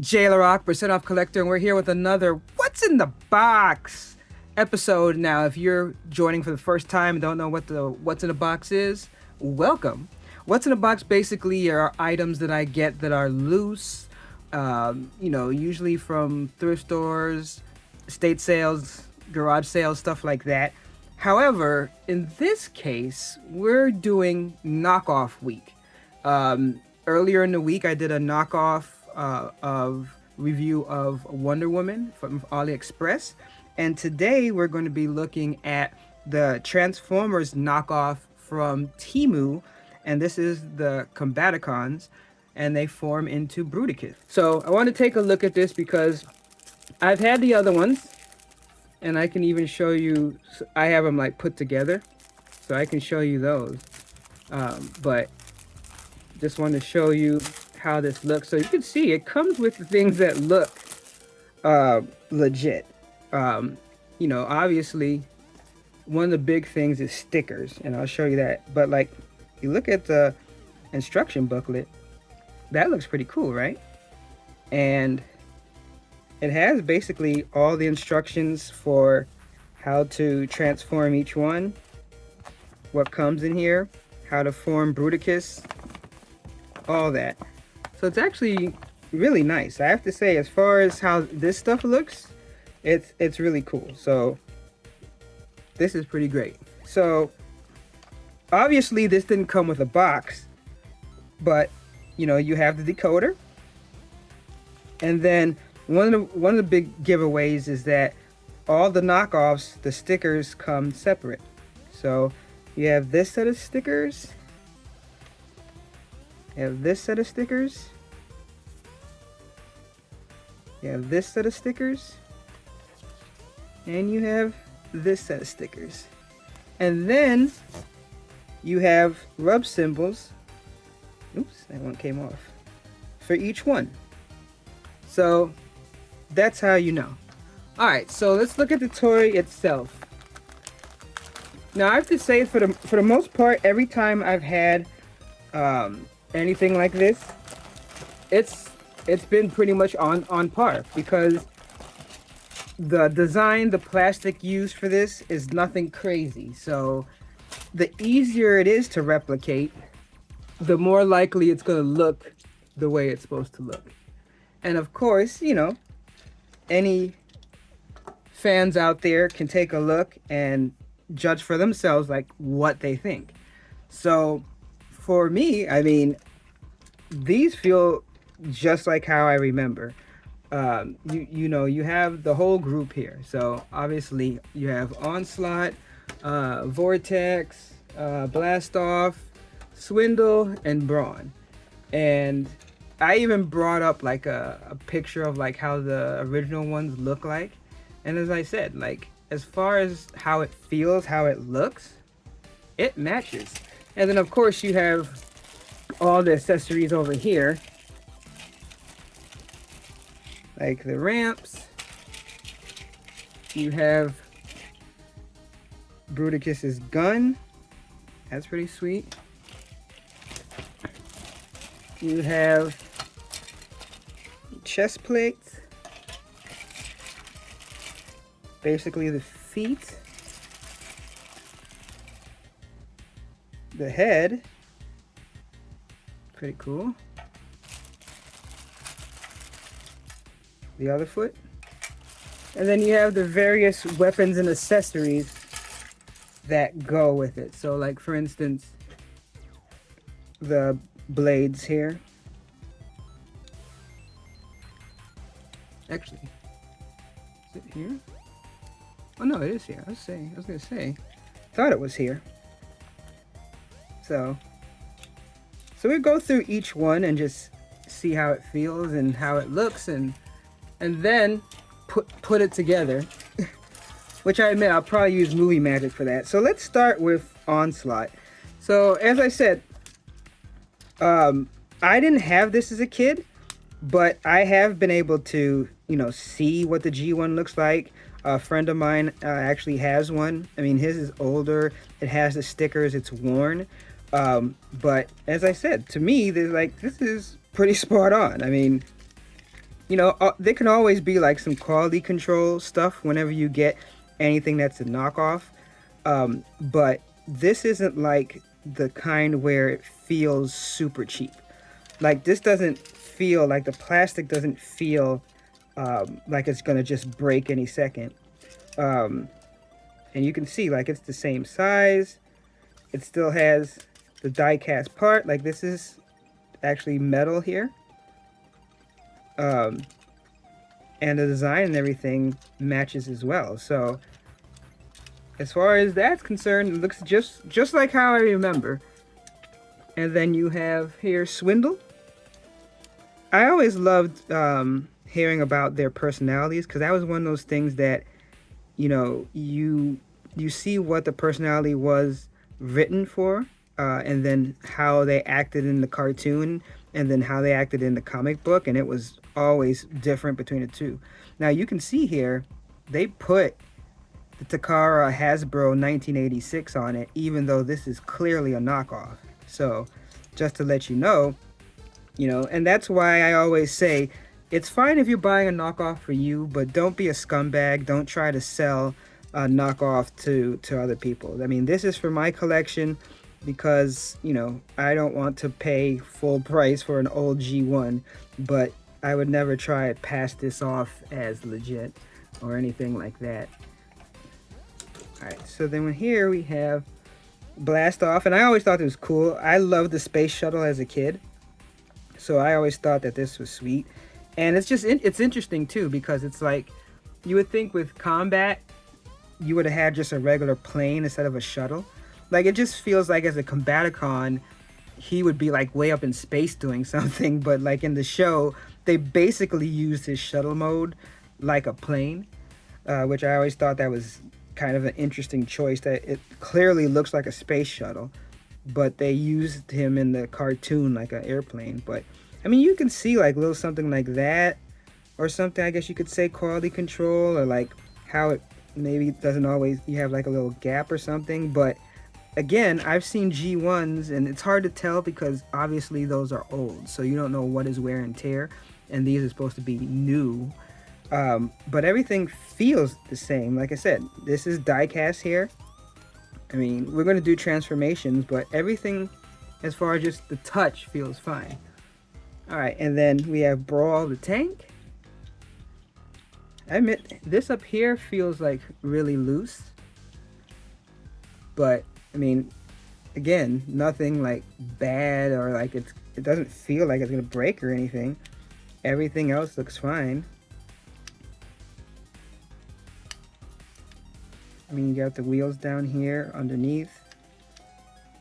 Jailer Rock, percent off collector, and we're here with another What's in the Box episode. Now, if you're joining for the first time and don't know what the What's in the Box is, welcome. What's in the Box basically are items that I get that are loose, usually from thrift stores, estate sales, garage sales, stuff like that. However, in this case, we're doing knockoff week. Earlier in the week, I did a knockoff of review of Wonder Woman from AliExpress, and today we're going to be looking at the Transformers knockoff from Temu, and this is the Combaticons, and they form into Bruticus. So I want to take a look at this because I've had the other ones, and I can even show you. I have them like put together, so I can show you those. But just want to show you how this looks, so you can see it comes with the things that look legit. Obviously one of the big things is stickers, and I'll show you that. But like, you look at the instruction booklet, that looks pretty cool, right? And it has basically all the instructions for how to transform each one, what comes in here, how to form Bruticus, all that. So it's actually really nice. I have to say, as far as how this stuff looks, it's really cool. So this is pretty great. So obviously this didn't come with a box, but you have the decoder. And then one of the big giveaways is that all the knockoffs, the stickers come separate. So you have this set of stickers. You have this set of stickers. You have this set of stickers. And you have this set of stickers. And then you have rub symbols. Oops, that one came off. For each one. So that's how you know. Alright, so let's look at the toy itself. Now I have to say, for the most part, every time I've had anything like this, it's been pretty much on par, because the design, the plastic used for this is nothing crazy. So the easier it is to replicate, the more likely it's going to look the way it's supposed to look. And of course, any fans out there can take a look and judge for themselves like what they think. So for me, I mean, these feel just like how I remember. You have the whole group here. So obviously you have Onslaught, Vortex, Blast Off, Swindle, and Brawn. And I even brought up like a picture of like how the original ones look like. And as I said, like, as far as how it feels, how it looks, it matches. And then of course you have all the accessories over here, like the ramps. You have Bruticus's gun. That's pretty sweet. You have chest plates. Basically the feet. The head. Pretty cool. The other foot. And then you have the various weapons and accessories that go with it. So like, for instance, the blades here. Actually, is it here? Oh no, it is here. I was gonna say, thought it was here. So we go through each one and just see how it feels and how it looks, and then put it together. Which I admit, I'll probably use movie magic for that. So let's start with Onslaught. So as I said, I didn't have this as a kid, but I have been able to, see what the G1 looks like. A friend of mine actually has one. I mean, his is older. It has the stickers. It's worn. But as I said, to me, this is pretty spot on. I mean, you know, there can always be like some quality control stuff whenever you get anything that's a knockoff. But this isn't like the kind where it feels super cheap. Like this doesn't feel like the plastic doesn't feel like it's gonna just break any second. Um, and you can see like it's the same size. It still has the die cast part. Like this is actually metal here. Um, and the design and everything matches as well. So as far as that's concerned, it looks just like how I remember. And then you have here Swindle. I always loved hearing about their personalities because that was one of those things that, you know, you see what the personality was written for, and then how they acted in the cartoon, and then how they acted in the comic book, and it was always different between the two. Now you can see here, they put the Takara Hasbro 1986 on it, even though this is clearly a knockoff. So just to let you know, and that's why I always say, it's fine if you're buying a knockoff for you, but don't be a scumbag. Don't try to sell a knockoff to other people. I mean, this is for my collection because, I don't want to pay full price for an old G1, but I would never try to pass this off as legit or anything like that. Alright, so then here we have Blast Off, and I always thought it was cool. I loved the space shuttle as a kid, so I always thought that this was sweet. And it's just, it's interesting too, because it's like, you would think with Combat, you would have had just a regular plane instead of a shuttle. Like, it just feels like as a Combaticon, he would be like way up in space doing something, but like in the show, they basically used his shuttle mode like a plane, which I always thought that was kind of an interesting choice, that it clearly looks like a space shuttle, but they used him in the cartoon like an airplane. But I mean, you can see like a little something like that, or something, I guess you could say quality control, or like how it maybe doesn't always, you have like a little gap or something. But again, I've seen G1s and it's hard to tell because obviously those are old, so you don't know what is wear and tear, and these are supposed to be new. But everything feels the same. Like I said, this is die cast here. I mean, we're going to do transformations, but everything as far as just the touch feels fine. Alright, and then we have Brawl the Tank. I admit, this up here feels like really loose. But, I mean, again, nothing like bad, or like it doesn't feel like it's going to break or anything. Everything else looks fine. I mean, you got the wheels down here underneath.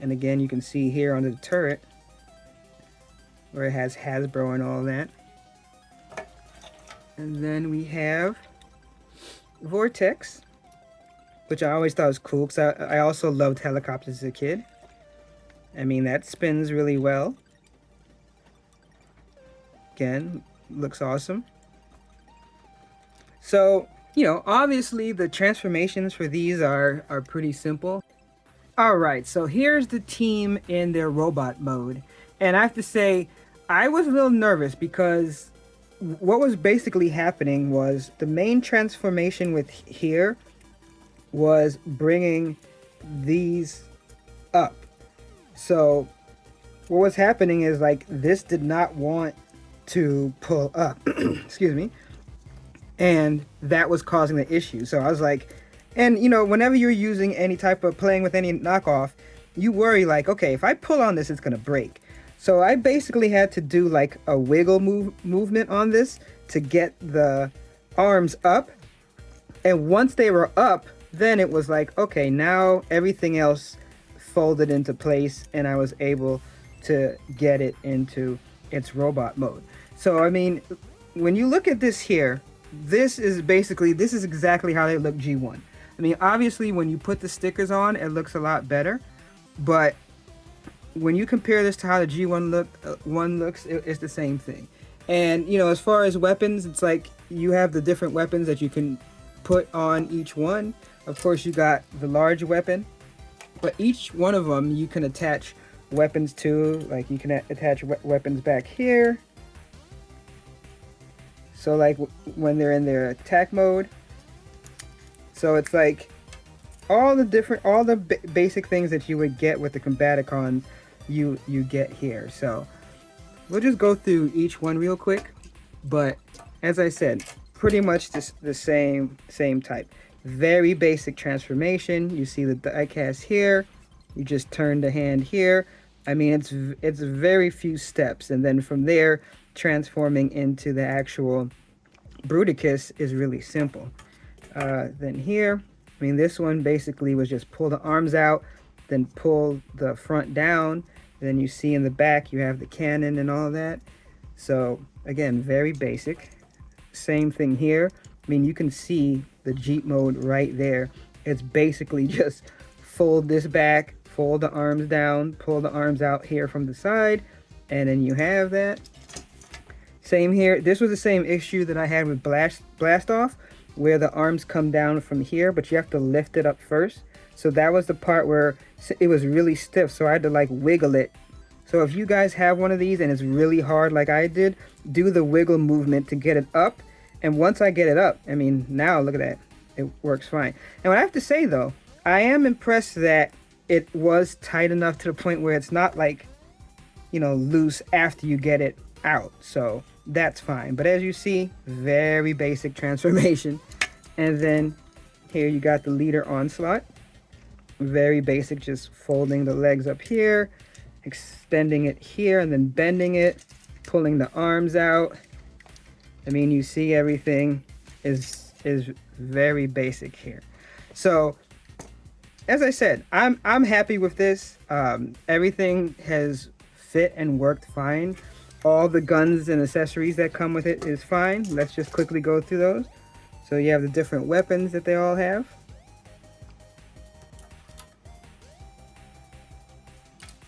And again, you can see here under the turret where it has Hasbro and all that. And then we have Vortex, which I always thought was cool because I also loved helicopters as a kid. I mean, that spins really well. Again, looks awesome. So, obviously the transformations for these are pretty simple. Alright, so here's the team in their robot mode. And I have to say, I was a little nervous because what was basically happening was the main transformation with here was bringing these up. So what was happening is like this did not want to pull up. Excuse me. And that was causing the issue. So I was like, and whenever you're using any type of playing with any knockoff, you worry like, okay, if I pull on this, it's gonna break. So I basically had to do like a wiggle movement on this to get the arms up. And once they were up, then it was like, okay, now everything else folded into place and I was able to get it into its robot mode. So, I mean, when you look at this here, this is exactly how they look G1. I mean, obviously when you put the stickers on, it looks a lot better, but when you compare this to how the G1 looks, it's the same thing. And as far as weapons, it's like you have the different weapons that you can put on each one. Of course, you got the large weapon, but each one of them you can attach weapons to. Like you can attach weapons back here. So like when they're in their attack mode. So it's like all the basic things that you would get with the Combaticons, you get here. So we'll just go through each one real quick. But as I said, pretty much the same type. Very basic transformation. You see the diecast here. You just turn the hand here. I mean, it's very few steps, and then from there, transforming into the actual Bruticus is really simple. Then here, I mean, this one basically was just pull the arms out, then pull the front down. And then you see in the back you have the cannon and all that. So again, very basic. Same thing here. I mean, you can see the Jeep mode right there. It's basically just fold this back, fold the arms down, pull the arms out here from the side, and then you have that. Same here. This was the same issue that I had with Blast Off, where the arms come down from here, but you have to lift it up first. So that was the part where it was really stiff, so I had to like wiggle it. So if you guys have one of these and it's really hard like I did, do the wiggle movement to get it up. And once I get it up, I mean, now look at that. It works fine. And what I have to say though, I am impressed that it was tight enough to the point where it's not like, you know, loose after you get it out. So that's fine. But as you see, very basic transformation. And then here you got the leader onslaught. Very basic, just folding the legs up here, extending it here, and then bending it, pulling the arms out. I mean, you see everything is very basic here. So as I said, I'm happy with this. Everything has fit and worked fine. All the guns and accessories that come with it is fine. Let's just quickly go through those. So you have the different weapons that they all have.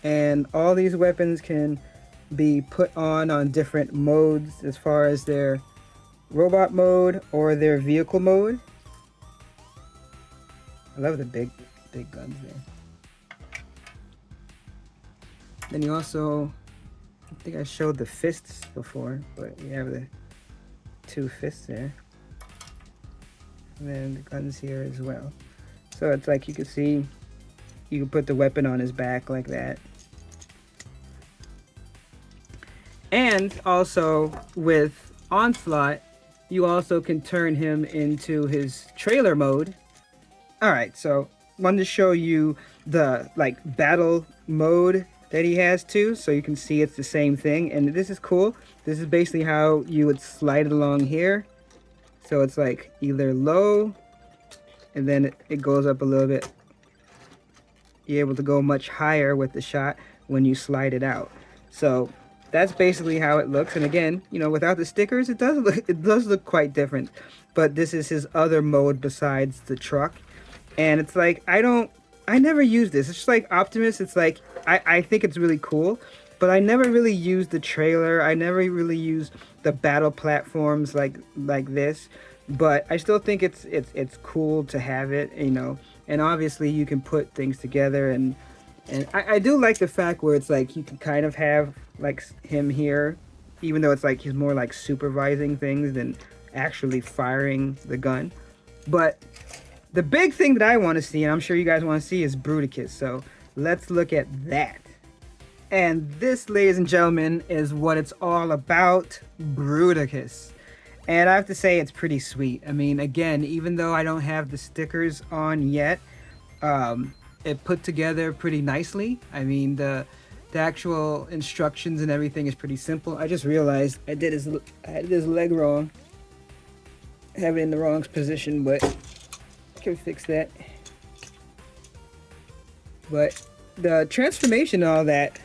And all these weapons can be put on different modes as far as their robot mode or their vehicle mode. I love the big guns there. Then you also, I think I showed the fists before, but you have the two fists there. And then the guns here as well. So it's like you can see, you can put the weapon on his back like that. And also with Onslaught, you also can turn him into his trailer mode. Alright, so wanted to show you the like battle mode that he has too, so you can see it's the same thing. And this is cool. This is basically how you would slide it along here. So it's like either low, and then it goes up a little bit. You're able to go much higher with the shot when you slide it out. So that's basically how it looks. And again, you know, without the stickers, it does look quite different. But this is his other mode besides the truck. And it's like, I never use this. It's just like Optimus. It's like, I think it's really cool, but I never really use the trailer. I never really use the battle platforms like this. But I still think it's cool to have it, you know. And obviously you can put things together, and I do like the fact where it's like you can kind of have like him here, even though it's like he's more like supervising things than actually firing the gun. But the big thing that I want to see, and I'm sure you guys want to see, is Bruticus. So let's look at that. And this, ladies and gentlemen, is what it's all about, Bruticus. And I have to say, it's pretty sweet. I mean, again, even though I don't have the stickers on yet, it put together pretty nicely. I mean, the actual instructions and everything is pretty simple. I just realized I had his leg wrong. I have it in the wrong position, but I can fix that. But the transformation and all that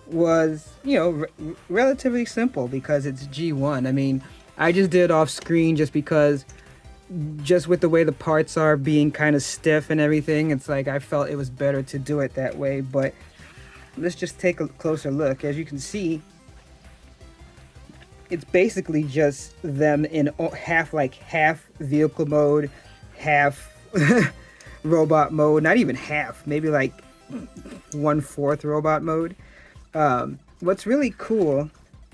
was, you know, relatively simple because it's G1. I mean, I just did it off screen just because, just with the way the parts are being kind of stiff and everything, it's like I felt it was better to do it that way. But let's just take a closer look. As you can see, it's basically just them in half vehicle mode, half robot mode. Not even half, maybe like 1/4 robot mode. What's really cool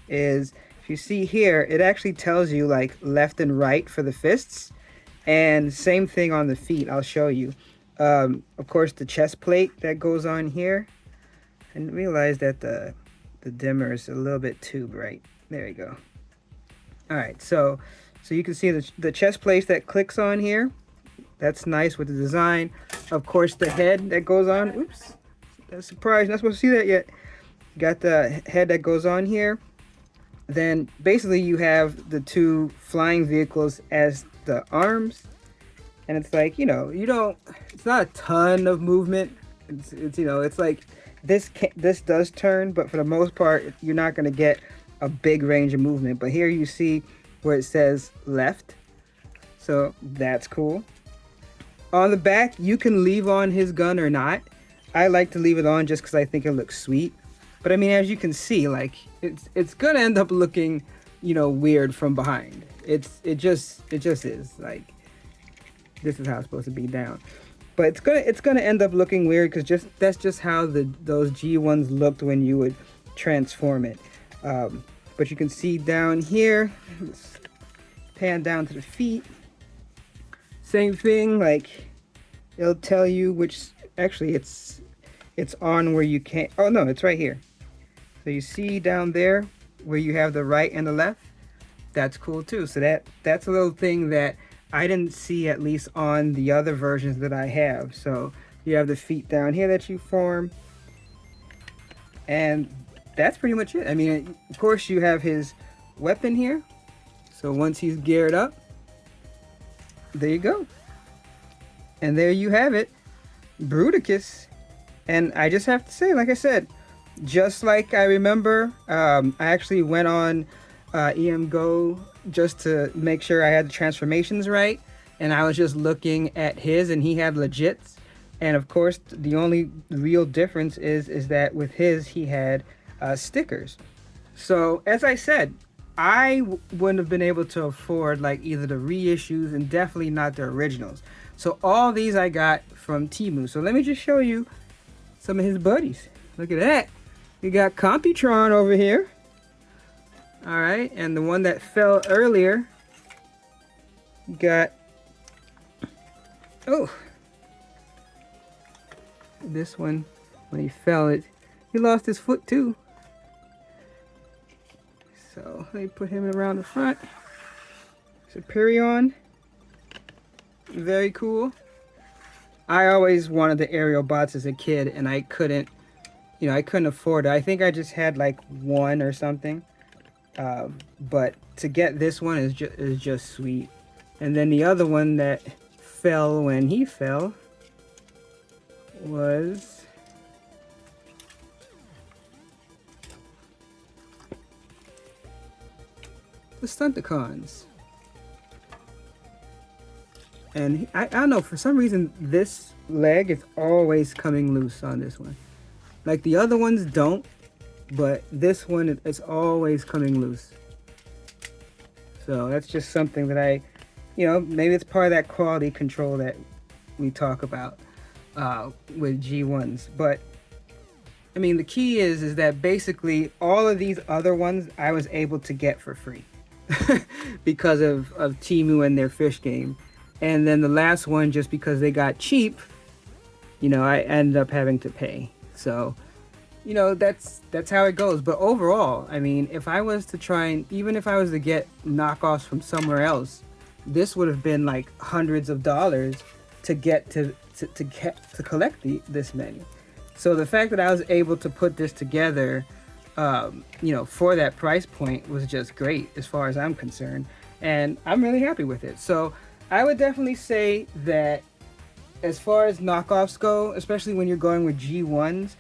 is if you see here, it actually tells you like left and right for the fists, and same thing on the feet. I'll show you. Of course, the chest plate that goes on here. I didn't realize that the dimmer is a little bit too bright. There you go. All right, so you can see the chest plate that clicks on here. That's nice with the design. Of course, the head that goes on. Oops, that's a surprise. Not supposed to see that yet. You got the head that goes on here. Then basically you have the two flying vehicles as the arms, and it's like, you know, it's not a ton of movement. It's you know, it's like this does turn, but for the most part you're not going to get a big range of movement. But here you see where it says left, so that's cool. On the back, you can leave on his gun or not. I like to leave it on just because I think it looks sweet. But I mean, as you can see, like it's gonna end up looking, you know, weird from behind. It just is. Like, this is how it's supposed to be down. But it's gonna end up looking weird because that's just how those G1s looked when you would transform it. But you can see down here, let's pan down to the feet. Same thing, like it'll tell you which, actually it's on where you can't, oh no, it's right here. So you see down there where you have the right and the left, that's cool too. So that's a little thing that I didn't see, at least on the other versions that I have. So you have the feet down here that you form, and that's pretty much it. I mean, of course you have his weapon here. So once he's geared up, there you go. And there you have it, Bruticus. And I just have to say, like I said, just like I remember, I actually went on EMGo just to make sure I had the transformations right. And I was just looking at his, and he had legits. And of course, the only real difference is that with his, he had stickers. So as I said, I wouldn't have been able to afford like either the reissues and definitely not the originals. So all these I got from Temu. So let me just show you some of his buddies. Look at that. We got Computron over here. All right, and the one that fell earlier, you got, oh, this one, when he fell, he lost his foot too. So let me put him around the front. Superion, very cool. I always wanted the aerial bots as a kid, and I couldn't afford it. I think I just had like one or something. But to get this one is just sweet. And then the other one that fell when he fell was the Stunticons. And I don't know, for some reason this leg is always coming loose on this one. Like the other ones don't, but this one is always coming loose. So that's just something that I, maybe it's part of that quality control that we talk about with G1s. But I mean, the key is that basically all of these other ones I was able to get for free because of Temu and their fish game. And then the last one, just because they got cheap, I ended up having to pay. So, that's how it goes. But overall, I mean, if I was to try and, even if I was to get knockoffs from somewhere else, this would have been like hundreds of dollars to get to collect this many. So the fact that I was able to put this together, for that price point was just great as far as I'm concerned. And I'm really happy with it. So I would definitely say that as far as knockoffs go, especially when you're going with G1s,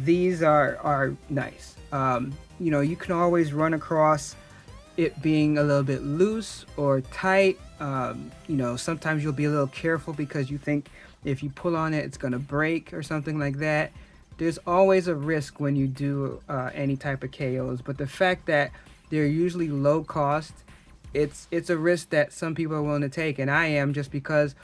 these are nice. You can always run across it being a little bit loose or tight. Sometimes you'll be a little careful because you think if you pull on it, it's gonna break or something like that. There's always a risk when you do any type of KOs, but the fact that they're usually low cost, it's a risk that some people are willing to take, and I am, just because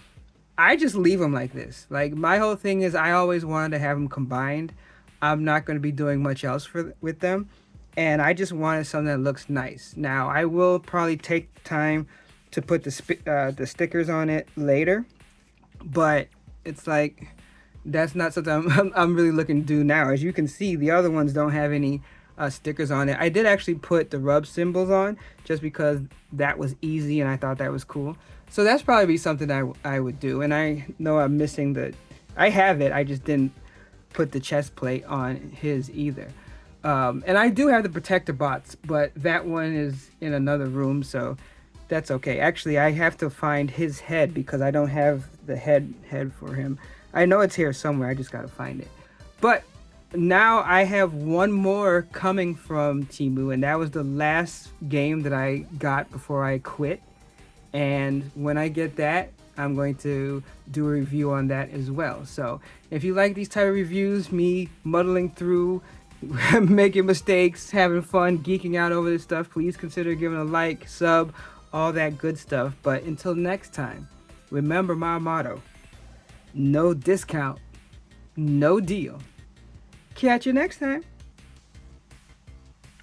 I just leave them like this. Like, my whole thing is I always wanted to have them combined. I'm not going to be doing much else with them, and I just wanted something that looks nice. Now I will probably take time to put the stickers on it later, but it's like that's not something I'm really looking to do now. As you can see, the other ones don't have any stickers on it. I did actually put the rub symbols on just because that was easy and I thought that was cool. So that's probably something I would do. And I know I'm missing I have it, I just didn't put the chest plate on his either. And I do have the protector bots, but that one is in another room, so that's okay. Actually, I have to find his head because I don't have the head for him. I know it's here somewhere, I just gotta find it. But now I have one more coming from Temu, and that was the last game that I got before I quit. And when I get that, I'm going to do a review on that as well. So if you like these type of reviews, me muddling through, making mistakes, having fun, geeking out over this stuff, please consider giving a like, sub, all that good stuff. But until next time, remember my motto: no discount, no deal. Catch you next time.